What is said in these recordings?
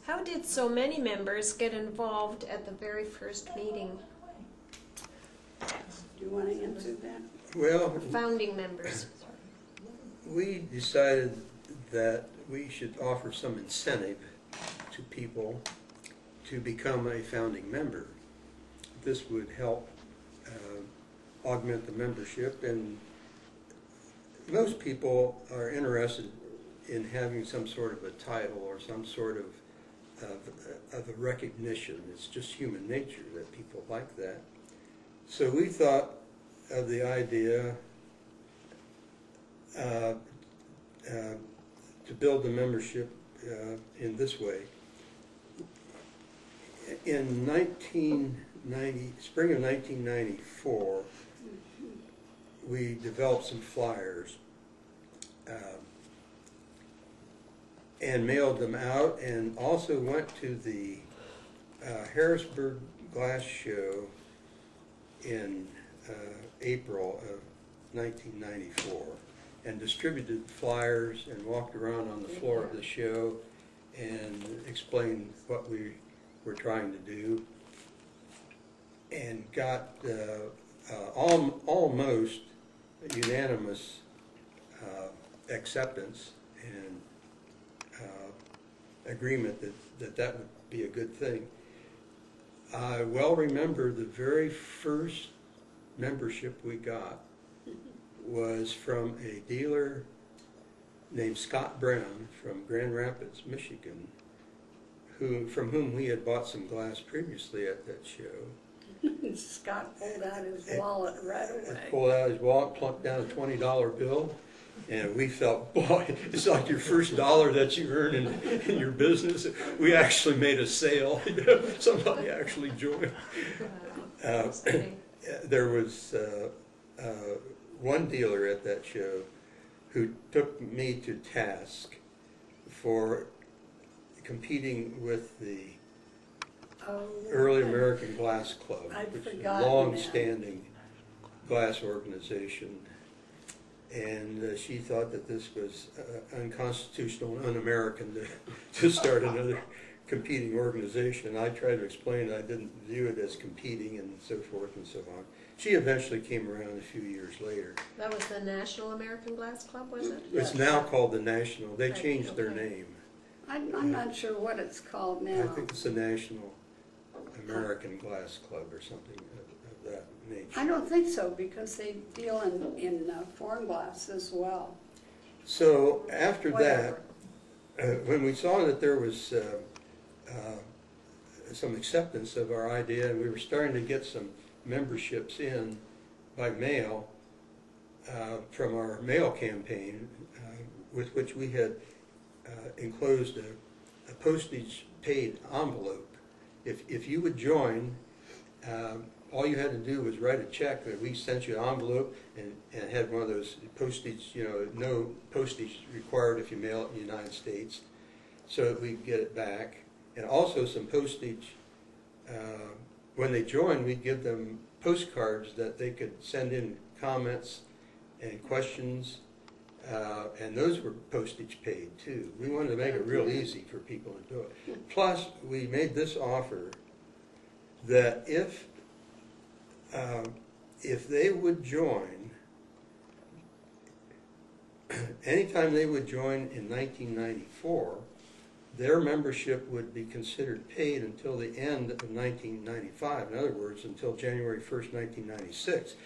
How did so many members get involved at the very first meeting? Do you want to answer that? Well, Founding members. we decided that we should offer some incentive to people to become a founding member. This would help augment the membership, and most people are interested in having some sort of a title or some sort of a recognition. It's just human nature that people like that. So we thought of the idea to build the membership in this way. In spring of 1994, we developed some flyers and mailed them out, and also went to the Harrisburg Glass Show in April of 1994, and distributed flyers and walked around on the floor of the show and explained what we were trying to do, and got almost unanimous acceptance and agreement that would be a good thing. I well remember the very first membership we got was from a dealer named Scott Brown from Grand Rapids, Michigan, from whom we had bought some glass previously at that show. Scott pulled out his wallet right away. Pulled out his wallet, plunked down a $20 bill, and we felt, boy, it's like your first dollar that you earn in your business. We actually made a sale. Somebody actually joined. There was one dealer at that show who took me to task for competing with the Early American Glass Club, which is a long-standing glass organization. And she thought that this was unconstitutional and un-American to start another competing organization. I tried to explain I didn't view it as competing and so forth and so on. She eventually came around a few years later. That was the National American Glass Club, was it? It's now called the National. They changed their name. I'm not sure what it's called now. I think it's the National American Glass Club or something of that nature. I don't think so, because they deal in foreign glass as well. So after that, when we saw that there was some acceptance of our idea, and we were starting to get some memberships in by mail from our mail campaign, with which we had enclosed a postage paid envelope. If you would join, all you had to do was write a check that we sent you an envelope, and it had one of those postage, no postage required if you mail it in the United States, so that we could get it back. And also some postage, when they joined, we'd give them postcards that they could send in comments and questions, and those were postage paid too. We wanted to make it real easy for people to do it. Plus, we made this offer that if they would join, anytime they would join in 1994, their membership would be considered paid until the end of 1995. In other words, until January 1st, 1996,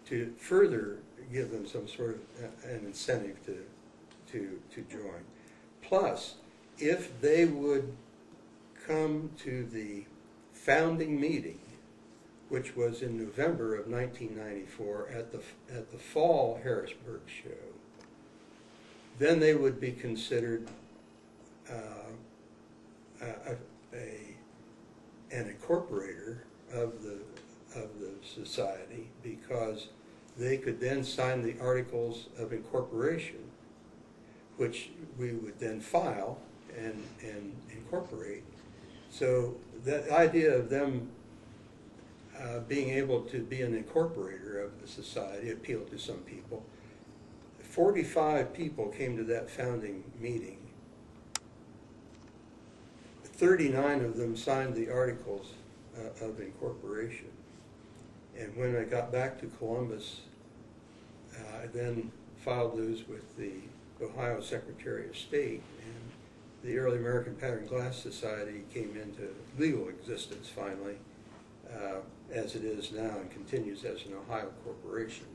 to further give them some sort of an incentive to join. Plus, if they would come to the founding meeting, which was in November of 1994 at the Fall Harrisburg show, then they would be considered an incorporator of the society, because they could then sign the articles of incorporation, which we would then file and incorporate. So that idea of them being able to be an incorporator of the society appealed to some people. 45 people came to that founding meeting. 39 of them signed the Articles of Incorporation. And when I got back to Columbus, I then filed those with the Ohio Secretary of State, and the Early American Pattern Glass Society came into legal existence finally, as it is now, and continues as an Ohio corporation.